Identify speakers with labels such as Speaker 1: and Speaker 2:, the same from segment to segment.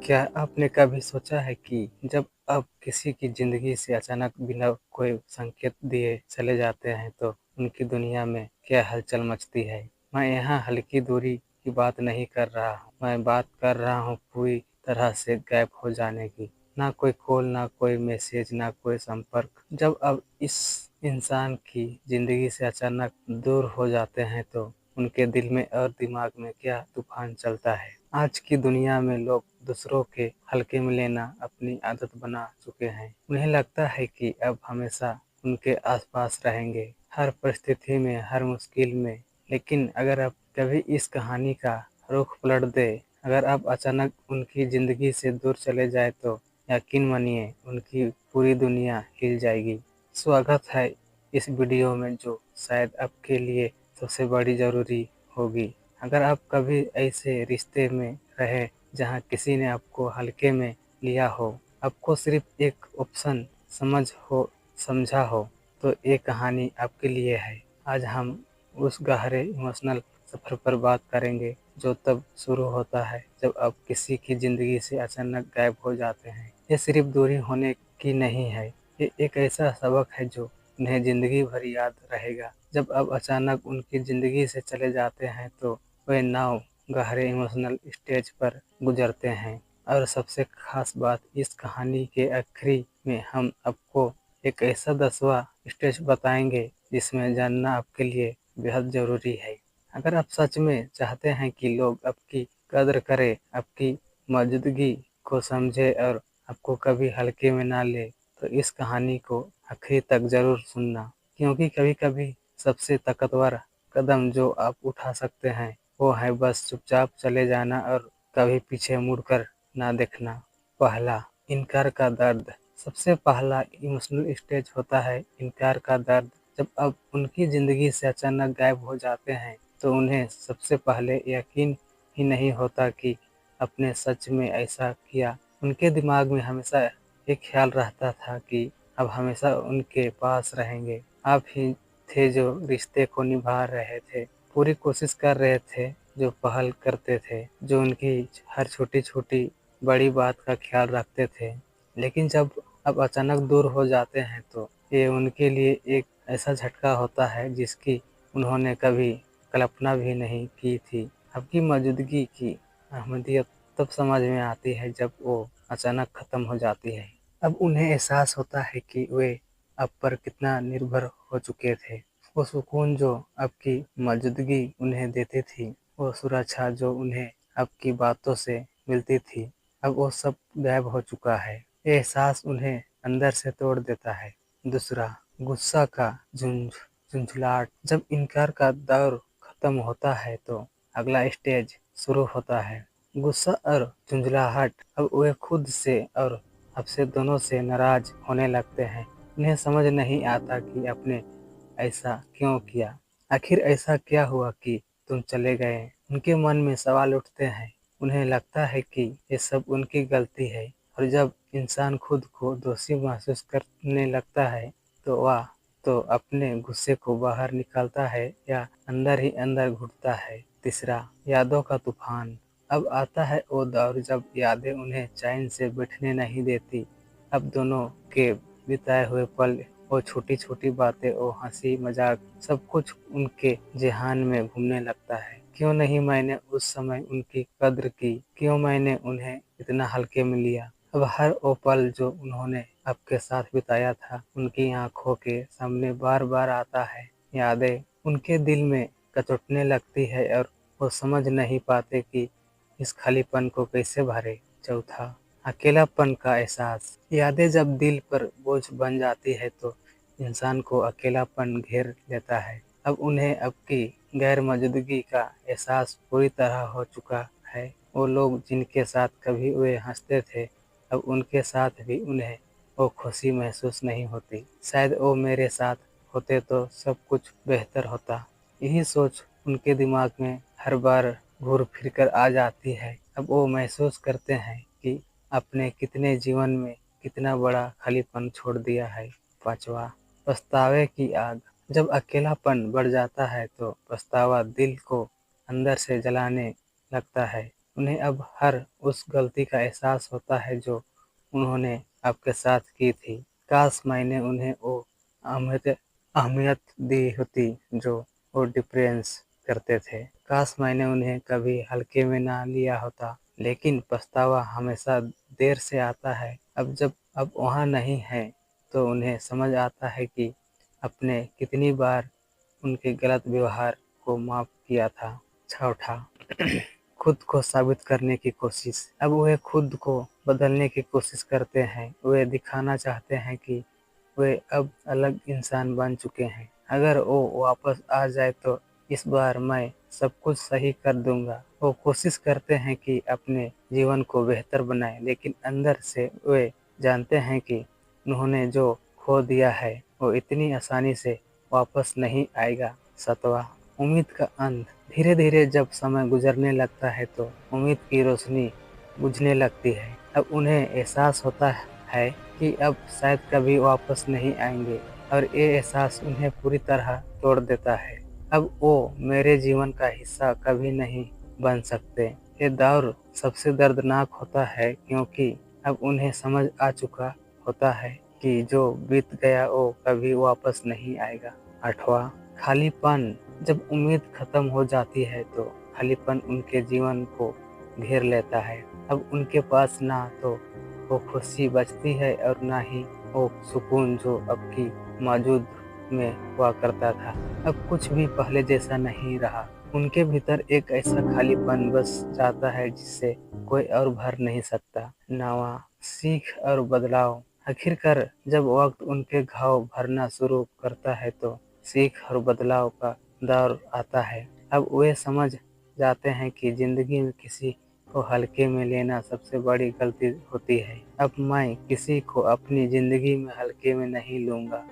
Speaker 1: क्या आपने कभी सोचा है कि जब आप किसी की ज़िंदगी से अचानक बिना कोई संकेत दिए चले जाते हैं तो उनकी दुनिया में क्या हलचल मचती है? मैं यहाँ हल्की दूरी की बात नहीं कर रहा हूँ, मैं बात कर रहा हूँ पूरी तरह से गायब हो जाने की। ना कोई कॉल, ना कोई मैसेज, ना कोई संपर्क। जब आप इस इंसान की ज़िंदगी से अचानक दूर हो जाते हैं तो उनके दिल में और दिमाग में क्या तूफान चलता है। आज की दुनिया में लोग दूसरों के हल्के में लेना अपनी आदत बना चुके हैं। उन्हें लगता है कि अब हमेशा उनके आसपास रहेंगे, हर परिस्थिति में, हर मुश्किल में। लेकिन अगर आप कभी इस कहानी का रुख पलट दे, अगर आप अचानक उनकी ज़िंदगी से दूर चले जाए तो यकीन मानिए उनकी पूरी दुनिया हिल जाएगी। स्वागत है इस वीडियो में जो शायद आपके लिए सबसे बड़ी ज़रूरी होगी। अगर आप कभी ऐसे रिश्ते में रहे जहां किसी ने आपको हल्के में लिया हो, आपको सिर्फ एक ऑप्शन समझा हो, तो ये कहानी आपके लिए है। आज हम उस गहरे इमोशनल सफ़र पर बात करेंगे जो तब शुरू होता है जब आप किसी की ज़िंदगी से अचानक गायब हो जाते हैं। ये सिर्फ दूरी होने की नहीं है, ये एक ऐसा सबक है जो उन्हें ज़िंदगी भर याद रहेगा। जब आप अचानक उनकी ज़िंदगी से चले जाते हैं तो वे नाव गहरे इमोशनल स्टेज पर गुजरते हैं। और सबसे खास बात, इस कहानी के आखिरी में हम आपको एक ऐसा 10वां स्टेज बताएंगे जिसमें जानना आपके लिए बेहद ज़रूरी है। अगर आप सच में चाहते हैं कि लोग आपकी कदर करें, आपकी मौजूदगी को समझे और आपको कभी हल्के में ना ले, तो इस कहानी को आखिरी तक ज़रूर सुनना। क्योंकि कभी-कभी सबसे ताकतवर कदम जो आप उठा सकते हैं वो है बस चुपचाप चले जाना और कभी पीछे मुड़कर ना देखना। पहला, इनकार का दर्द। सबसे पहला इमोशनल स्टेज होता है इनकार का दर्द। जब आप उनकी ज़िंदगी से अचानक गायब हो जाते हैं तो उन्हें सबसे पहले यकीन ही नहीं होता कि आपने सच में ऐसा किया। उनके दिमाग में हमेशा एक ख्याल रहता था कि अब हमेशा उनके पास रहेंगे। आप ही थे जो रिश्ते को निभा रहे थे, पूरी कोशिश कर रहे थे, जो पहल करते थे, जो उनकी हर छोटी-छोटी बड़ी बात का ख्याल रखते थे। लेकिन जब आप अचानक दूर हो जाते हैं तो ये उनके लिए एक ऐसा झटका होता है जिसकी उन्होंने कभी कल्पना भी नहीं की थी। आपकी मौजूदगी की अहमियत तब समझ में आती है जब वो अचानक ख़त्म हो जाती है। अब उन्हें एहसास होता है कि वे आप पर कितना निर्भर हो चुके थे। वो सुकून जो आपकी मौजूदगी उन्हें देती थी, वो सुरक्षा जो उन्हें आपकी बातों से मिलती थी, अब वो सब गायब हो चुका है। ये एहसास उन्हें अंदर से तोड़ देता है। दूसरा, गुस्सा का झुंझुलाहट। जब इनकार का दौर खत्म होता है तो अगला स्टेज शुरू होता है। गुस्सा और झुंझुलाहट। अब वे खुद से और आपसे दोनों से नाराज होने लगते हैं। उन्हें समझ नहीं आता कि आपने ऐसा क्यों किया? आखिर ऐसा क्या हुआ कि तुम चले गए? उनके मन में सवाल उठते हैं। उन्हें लगता है कि ये सब उनकी गलती है और जब इंसान खुद को दोषी महसूस करने लगता है तो वह तो अपने गुस्से को बाहर निकालता है या अंदर ही अंदर घुटता है। तीसरा, यादों का तूफान। अब आता है वो दौर जब यादें उन्हें चैन से बैठने नहीं देती। अब दोनों के बिताए हुए पल, वो छोटी-छोटी बातें, वो हँसी-मज़ाक, सब कुछ उनके ज़हन में घूमने लगता है। क्यों नहीं मैंने उस समय उनकी कद्र की? क्यों मैंने उन्हें इतना हल्के में लिया? अब हर वो पल जो उन्होंने आपके साथ बिताया था, उनकी आँखों के सामने बार-बार आता है। यादें उनके दिल में कचोटने लगती है और वो समझ नहीं पाते कि इस खालीपन को कैसे भरें। चौथा, अकेलापन का एहसास। यादें जब दिल पर बोझ बन जाती है तो इंसान को अकेलापन घेर लेता है। अब उन्हें आपकी गैर मौजूदगी का एहसास पूरी तरह हो चुका है। वो लोग जिनके साथ कभी वे हंसते थे, अब उनके साथ भी उन्हें वो खुशी महसूस नहीं होती। शायद वो मेरे साथ होते तो सब कुछ बेहतर होता। यही सोच उनके दिमाग में हर बार घूर फिर कर आ जाती है। अब वो महसूस करते हैं कि आपने कितने जीवन में कितना बड़ा खालीपन छोड़ दिया है। पाँचवा, पछतावे की आग। जब अकेलापन बढ़ जाता है तो पछतावा दिल को अंदर से जलाने लगता है। उन्हें अब हर उस गलती का एहसास होता है जो उन्होंने आपके साथ की थी। काश मैंने उन्हें वो अहमियत अहमियत दी होती जो वो डिफरेंस करते थे। काश मैंने उन्हें कभी हल्के में ना लिया होता। लेकिन पछतावा हमेशा देर से आता है। अब वहाँ नहीं है तो उन्हें समझ आता है कि आपने कितनी बार उनके गलत व्यवहार को माफ किया था। चौथा, खुद को साबित करने की कोशिश। अब वे खुद को बदलने की कोशिश करते हैं। वे दिखाना चाहते हैं कि वे अब अलग इंसान बन चुके हैं। अगर वो वापस आ जाए तो इस बार मैं सब कुछ सही कर दूंगा। वो कोशिश करते हैं कि अपने जीवन को बेहतर बनाएं, लेकिन अंदर से वे जानते हैं कि उन्होंने जो खो दिया है वो इतनी आसानी से वापस नहीं आएगा। सातवां, उम्मीद का अंत। धीरे धीरे जब समय गुजरने लगता है तो उम्मीद की रोशनी बुझने लगती है। अब उन्हें एहसास होता है कि अब शायद कभी वापस नहीं आएंगे और ये एहसास उन्हें पूरी तरह तोड़ देता है। अब वो मेरे जीवन का हिस्सा कभी नहीं बन सकते। ये दौर सबसे दर्दनाक होता है क्योंकि अब उन्हें समझ आ चुका होता है कि जो बीत गया वो कभी वापस नहीं आएगा। आठवां, खालीपन। जब उम्मीद खत्म हो जाती है तो खालीपन उनके जीवन को घेर लेता है। अब उनके पास ना तो वो खुशी बचती है और ना ही वो सुकून जो आपकी मौजूद में हुआ करता था। अब कुछ भी पहले जैसा नहीं रहा। उनके भीतर एक ऐसा खालीपन बस जाता है जिससे कोई और भर नहीं सकता। नवा, सीख और बदलाव। आखिरकार जब वक्त उनके घाव भरना शुरू करता है तो सीख और बदलाव का दौर आता है। अब वे समझ जाते हैं कि जिंदगी में किसी को हल्के में लेना सबसे बड़ी गलती होती है। अब मैं किसी को अपनी जिंदगी में हल्के में नहीं लूंगा।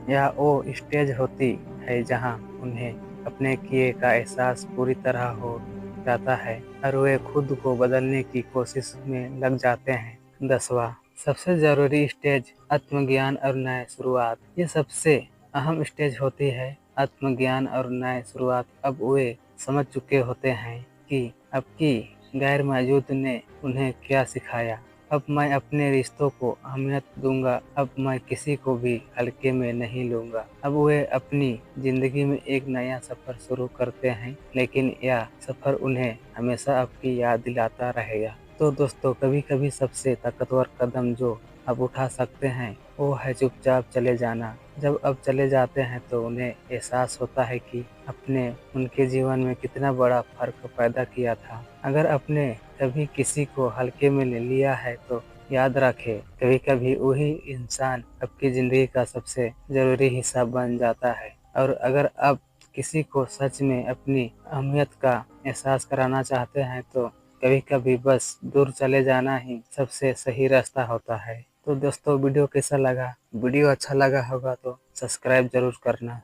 Speaker 1: यह वो स्टेज होती है जहां उन्हें अपने किए का एहसास पूरी तरह हो जाता है और वे खुद को बदलने की कोशिश में लग जाते हैं। 10वां, सबसे जरूरी स्टेज, आत्मज्ञान और नई शुरुआत। ये सबसे अहम स्टेज होती है, आत्मज्ञान और नई शुरुआत। अब वे समझ चुके होते हैं कि आपकी गैर मौजूद ने उन्हें क्या सिखाया। अब मैं अपने रिश्तों को अहमियत दूंगा। अब मैं किसी को भी हल्के में नहीं लूंगा। अब वे अपनी जिंदगी में एक नया सफर शुरू करते हैं, लेकिन यह सफर उन्हें हमेशा आपकी याद दिलाता रहेगा। तो दोस्तों, कभी कभी सबसे ताकतवर कदम जो आप उठा सकते हैं वो है चुपचाप चले जाना। जब अब चले जाते हैं तो उन्हें एहसास होता है कि आपने उनके जीवन में कितना बड़ा फर्क पैदा किया था। अगर आपने कभी किसी को हल्के में ले लिया है तो याद रखें, कभी कभी वही इंसान आपकी जिंदगी का सबसे जरूरी हिस्सा बन जाता है। और अगर आप किसी को सच में अपनी अहमियत का एहसास कराना चाहते हैं तो कभी कभी बस दूर चले जाना ही सबसे सही रास्ता होता है। तो दोस्तों, वीडियो कैसा लगा? वीडियो अच्छा लगा होगा तो सब्सक्राइब जरूर करना।